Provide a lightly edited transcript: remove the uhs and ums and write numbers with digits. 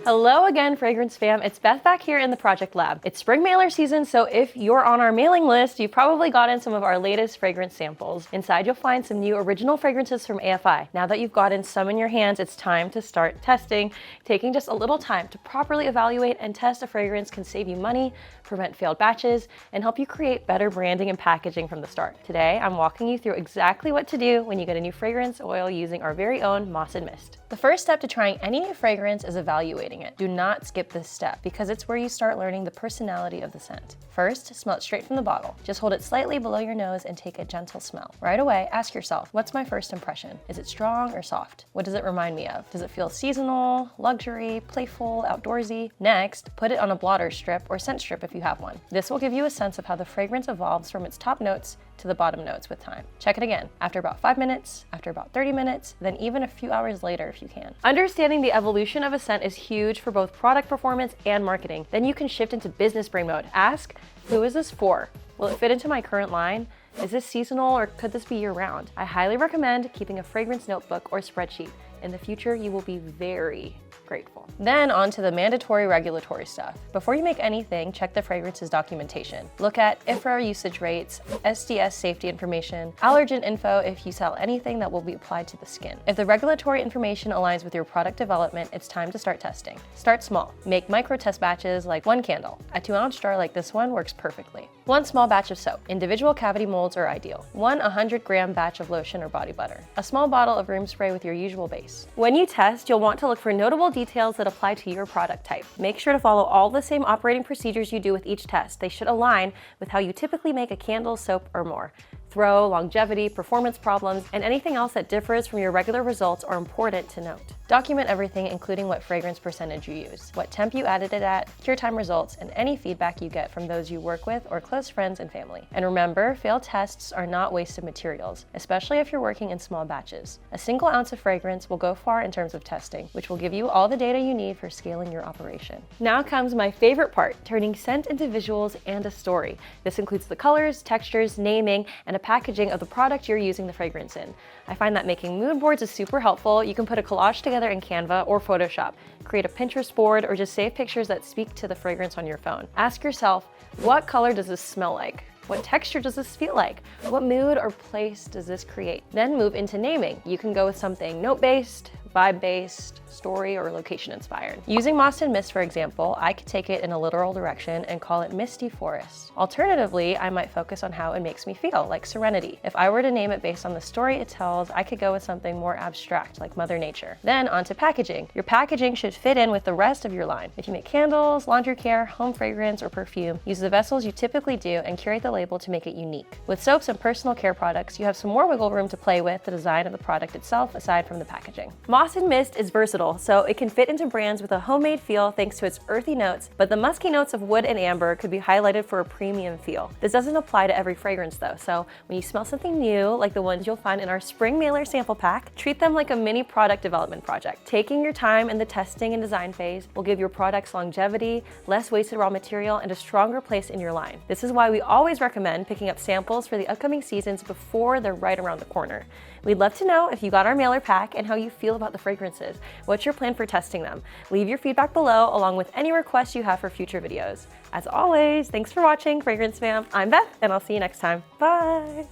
Hello again, Fragrance fam. It's Beth back here in the Project Lab. It's spring mailer season, so if you're on our mailing list, you've probably gotten some of our latest fragrance samples. Inside, you'll find some new original fragrances from AFI. Now that you've gotten some in your hands, it's time to start testing. Taking just a little time to properly evaluate and test a fragrance can save you money, prevent failed batches, and help you create better branding and packaging from the start. Today, I'm walking you through exactly what to do when you get a new fragrance oil using our very own Moss and Mist. The first step to trying any new fragrance is evaluating it. Do not skip this step because it's where you start learning the personality of the scent. First, smell it straight from the bottle. Just hold it slightly below your nose and take a gentle smell. Right away, ask yourself, what's my first impression? Is it strong or soft? What does it remind me of? Does it feel seasonal, luxury, playful, outdoorsy? Next, put it on a blotter strip or scent strip if you have one. This will give you a sense of how the fragrance evolves from its top notes to the bottom notes with time. Check it again after about 5 minutes, after about 30 minutes, then even a few hours later if you can. Understanding the evolution of a scent is huge for both product performance and marketing. Then you can shift into business brain mode. Ask, who is this for? Will it fit into my current line? Is this seasonal or could this be year-round? I highly recommend keeping a fragrance notebook or spreadsheet. In the future, you will be very grateful. Then on to the mandatory regulatory stuff. Before you make anything, check the fragrance's documentation. Look at IFRA usage rates, SDS safety information, allergen info if you sell anything that will be applied to the skin. If the regulatory information aligns with your product development, it's time to start testing. Start small. Make micro test batches like 1 candle. A 2-ounce jar like this one works perfectly. 1 small batch of soap. Individual cavity molds are ideal. 1 100-gram batch of lotion or body butter. A small bottle of room spray with your usual base. When you test, you'll want to look for notable details that apply to your product type. Make sure to follow all the same operating procedures you do with each test. They should align with how you typically make a candle, soap, or more. Throw, longevity, performance problems, and anything else that differs from your regular results are important to note. Document everything, including what fragrance percentage you use, what temp you added it at, cure time results, and any feedback you get from those you work with or close friends and family. And remember, failed tests are not wasted materials, especially if you're working in small batches. A single ounce of fragrance will go far in terms of testing, which will give you all the data you need for scaling your operation. Now comes my favorite part, turning scent into visuals and a story. This includes the colors, textures, naming, and a packaging of the product you're using the fragrance in. I find that making mood boards is super helpful. You can put a collage together in Canva or Photoshop, create a Pinterest board, or just save pictures that speak to the fragrance on your phone. Ask yourself, what color does this smell like? What texture does this feel like? What mood or place does this create? Then move into naming. You can go with something note-based, vibe-based, story, or location-inspired. Using Moss and Mist, for example, I could take it in a literal direction and call it Misty Forest. Alternatively, I might focus on how it makes me feel, like serenity. If I were to name it based on the story it tells, I could go with something more abstract, like Mother Nature. Then onto packaging. Your packaging should fit in with the rest of your line. If you make candles, laundry care, home fragrance, or perfume, use the vessels you typically do and curate the label to make it unique. With soaps and personal care products, you have some more wiggle room to play with the design of the product itself aside from the packaging. Moss and Mist is versatile, so it can fit into brands with a homemade feel thanks to its earthy notes, but the musky notes of wood and amber could be highlighted for a premium feel. This doesn't apply to every fragrance though, so when you smell something new, like the ones you'll find in our spring mailer sample pack, treat them like a mini product development project. Taking your time in the testing and design phase will give your products longevity, less wasted raw material, and a stronger place in your line. This is why we always recommend picking up samples for the upcoming seasons before they're right around the corner. We'd love to know if you got our mailer pack and how you feel about the fragrances. What's your plan for testing them? Leave your feedback below along with any requests you have for future videos. As always, thanks for watching, Fragrance Fam. I'm Beth, and I'll see you next time. Bye!